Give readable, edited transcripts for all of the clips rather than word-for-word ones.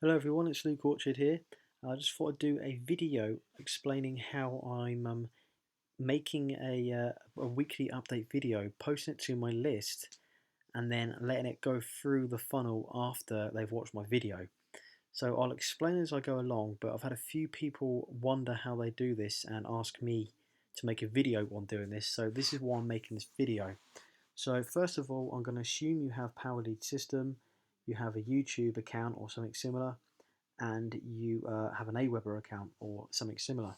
Hello everyone, it's Luke Orchard here. I just thought I'd do a video explaining how I'm making a weekly update video, posting it to my list, and then letting it go through the funnel after they've watched my video. So I'll explain as I go along, but I've had a few people wonder how they do this and ask me to make a video on doing this, so this is why I'm making this video. So first of all, I'm going to assume you have Power Lead System, you have a YouTube account or something similar, and you have an Aweber account or something similar.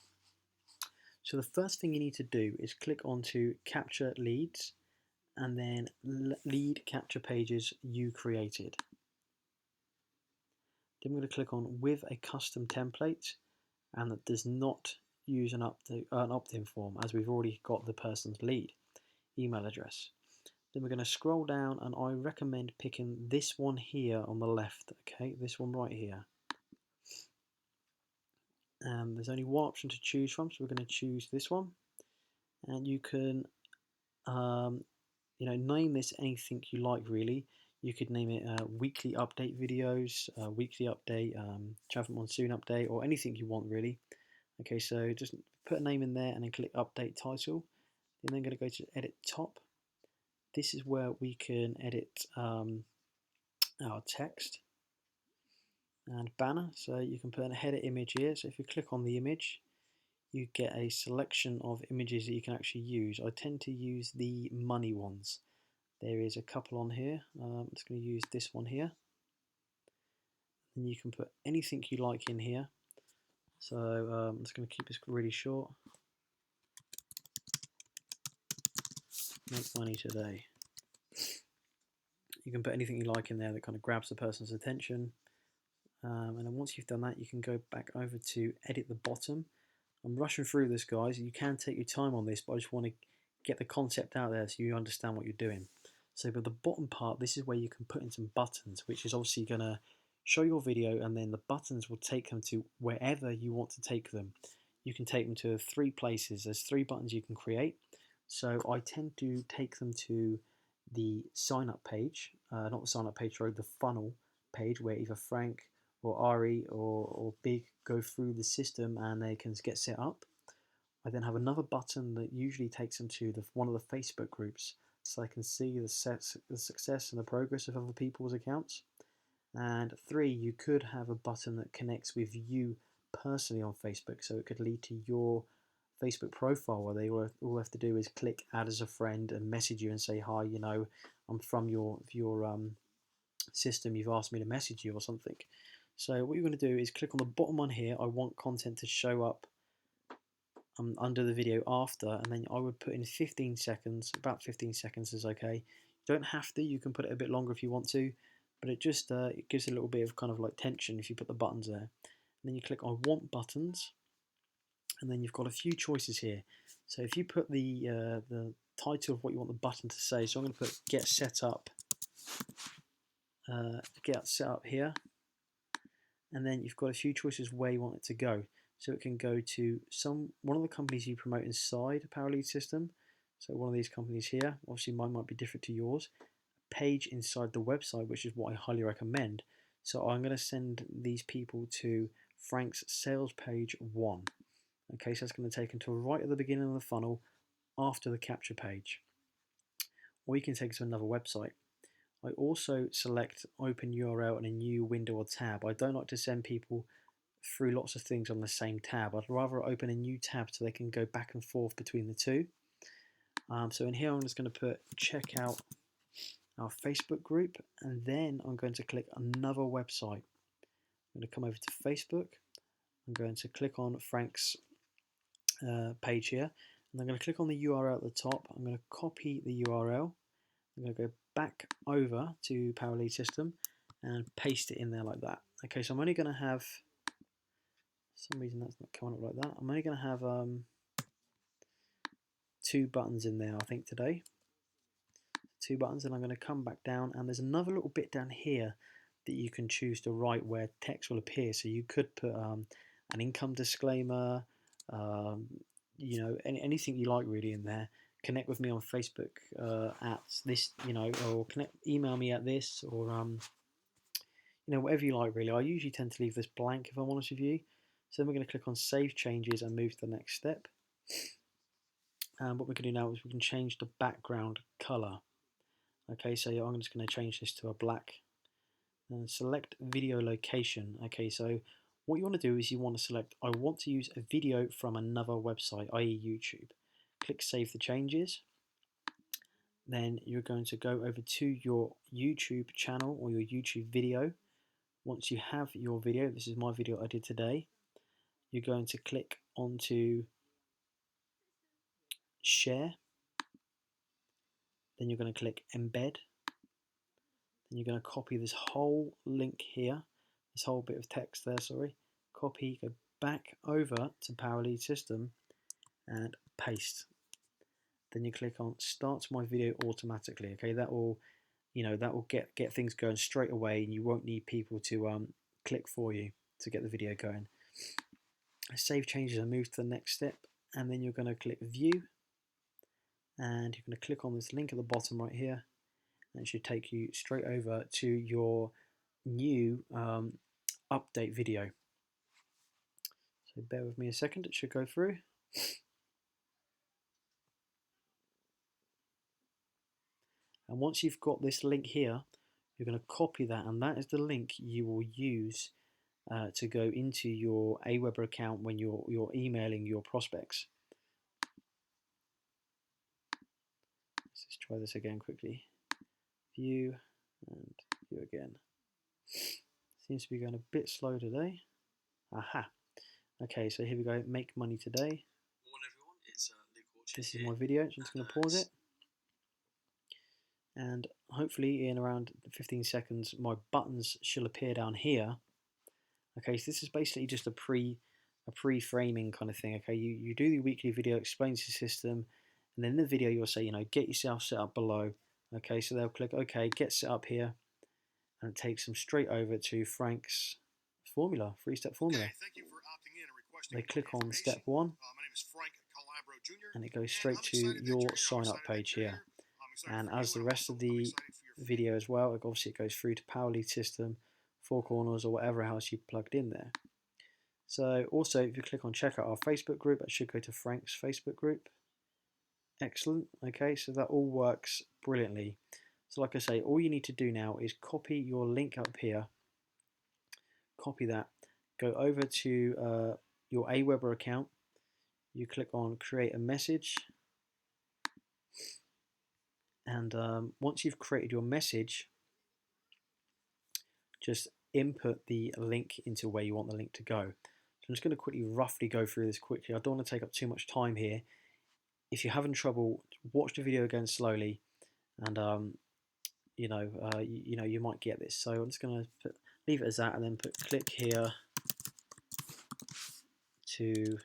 So the first thing you need to do is click onto Capture Leads and then Lead Capture Pages you created. Then we're going to click on With a Custom Template, and that does not use an opt-in form as we've already got the person's lead email address. Then we're going to scroll down, and I recommend picking this one here on the left, okay, this one right here. There's only one option to choose from, so we're going to choose this one, and you can name this anything you like really. You could name it weekly update videos, weekly update, traffic monsoon update, or anything you want really. Okay, so just put a name in there and then click update title. And then going to go to edit top. This is where we can edit our text and banner, so you can put a header image here. So if you click on the image, you get a selection of images that you can actually use. I tend to use the money ones. There is a couple on here. I'm just going to use this one here, and you can put anything you like in here. So I'm just going to keep this really short. Make money today. You can put anything you like in there that kind of grabs the person's attention. And then once you've done that, you can go back over to edit the bottom. I'm rushing through this, guys. You can take your time on this, but I just want to get the concept out there so you understand what you're doing. So for the bottom part, this is where you can put in some buttons, which is obviously going to show your video, and then the buttons will take them to wherever you want to take them. You can take them to 3 places. There's 3 buttons you can create. So I tend to take them to the sign up page, not the sign up page, sorry, the funnel page, where either Frank or Ari or Big go through the system and they can get set up. I then have another button that usually takes them to one of the Facebook groups, so I can see the success and the progress of other people's accounts. And 3, you could have a button that connects with you personally on Facebook, so it could lead to your Facebook profile, where they all have to do is click add as a friend and message you and say, hi, I'm from your system, you've asked me to message you or something. So what you're going to do is click on the bottom one here. I want content to show up under the video after, and then I would put in 15 seconds. About 15 seconds is okay. You don't have to, you can put it a bit longer if you want to, but it just it gives a little bit of kind of like tension if you put the buttons there. And then you click I want buttons, and then you've got a few choices here. So if you put the title of what you want the button to say, so I'm going to put get set up here, and then you've got a few choices where you want it to go. So it can go to one of the companies you promote inside a Power Lead system. So one of these companies here, obviously mine might be different to yours. A page inside the website, which is what I highly recommend. So I'm going to send these people to Frank's sales page 1. Okay, so that's going to take them to right at the beginning of the funnel after the capture page. Or you can take it to another website. I also select open URL in a new window or tab. I don't like to send people through lots of things on the same tab. I'd rather open a new tab so they can go back and forth between the two. So in here I'm just going to put check out our Facebook group, and then I'm going to click another website. I'm going to come over to Facebook. I'm going to click on Frank's page here, and I'm going to click on the URL at the top. I'm going to copy the URL. I'm going to go back over to Power Lead System and paste it in there like that. Okay, so I'm only going to have, for some reason that's not coming up like that. I'm only going to have 2 buttons in there, I think, today. 2 buttons, and I'm going to come back down, and there's another little bit down here that you can choose to write where text will appear. So you could put an income disclaimer, anything you like really in there. Connect with me on Facebook at this, or email me at this, or whatever you like really. I usually tend to leave this blank if I'm honest with you. So then we're going to click on Save Changes and move to the next step. And what we're going to do now is we can change the background color. Okay, so I'm just going to change this to a black. And select video location. Okay, so what you want to do is you want to select, I want to use a video from another website, i.e. YouTube. Click Save the Changes. Then you're going to go over to your YouTube channel or your YouTube video. Once you have your video, this is my video I did today, you're going to click onto Share. Then you're going to click Embed. Then you're going to copy this whole link here, this whole bit of text there, sorry. Copy, go back over to PowerLead System and paste. Then you click on Start My Video Automatically. Okay, that will, that will get things going straight away, and you won't need people to click for you to get the video going. Save changes and move to the next step, and then you're going to click View, and you're going to click on this link at the bottom right here, and it should take you straight over to your new update video. So bear with me a second, it should go through. And once you've got this link here, you're going to copy that, and that is the link you will use to go into your Aweber account when you're emailing your prospects. Let's just try this again quickly. View and view again. Seems to be going a bit slow today. Aha. Okay, so here we go. Make money today. Morning everyone, it's Luke. This is my video. So I'm just going to pause it. And hopefully in around 15 seconds my buttons should appear down here. Okay, so this is basically just a pre-framing kind of thing. Okay, you do the weekly video, explains the system, and then in the video you'll say, get yourself set up below. Okay, so they'll click OK, get set up here, and it takes them straight over to Frank's formula, 3-step formula. Okay, thank you for opting in and requesting They click on step 1, my name is Frank Calabro Jr. and it goes straight to your sign up page here. And as the rest of the video as well, obviously it goes through to PowerLead System, Four Corners, or whatever else you plugged in there. So also if you click on check out our Facebook group, that should go to Frank's Facebook group. Excellent. Okay, so that all works brilliantly. So like I say, all you need to do now is copy your link up here, copy that, go over to your Aweber account, you click on create a message, and once you've created your message, just input the link into where you want the link to go. So I'm just going to quickly roughly go through this quickly. I don't want to take up too much time here. If you're having trouble, watch the video again slowly, and you might get this. So I'm just going to leave it as that, and then click here to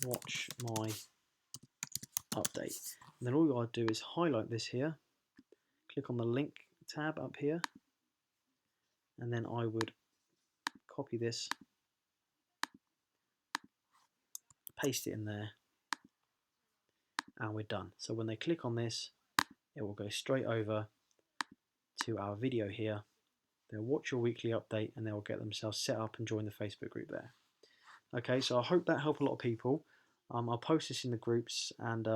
watch my update. And then all you got to do is highlight this here, click on the link tab up here, and then I would copy this, paste it in there, and we're done. So when they click on this, it will go straight over to our video here. They'll watch your weekly update, and they'll get themselves set up and join the Facebook group there. Okay, so I hope that helped a lot of people. I'll post this in the groups, and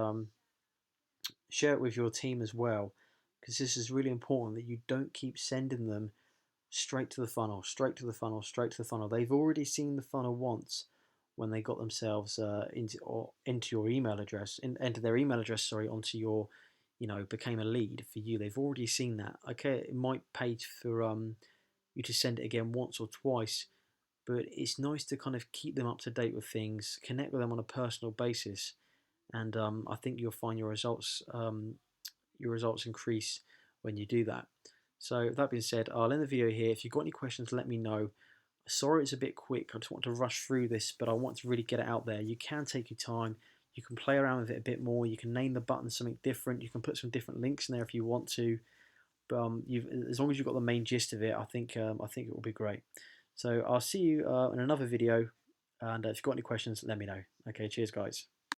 share it with your team as well, because this is really important that you don't keep sending them straight to the funnel, straight to the funnel, straight to the funnel. They've already seen the funnel once when they got themselves into your email address, enter their email address, sorry, onto your, became a lead for you. They've already seen that. Okay, it might pay for you to send it again once or twice, but it's nice to kind of keep them up to date with things, connect with them on a personal basis, and I think you'll find your results increase when you do that. So that being said, I'll end the video here. If you've got any questions, let me know. Sorry it's a bit quick, I just want to rush through this, but I want to really get it out there. You can take your time, you can play around with it a bit more, you can name the button something different, you can put some different links in there if you want to, but as long as you've got the main gist of it, I think it will be great. So I'll see you in another video, and if you've got any questions, let me know. Okay, cheers guys.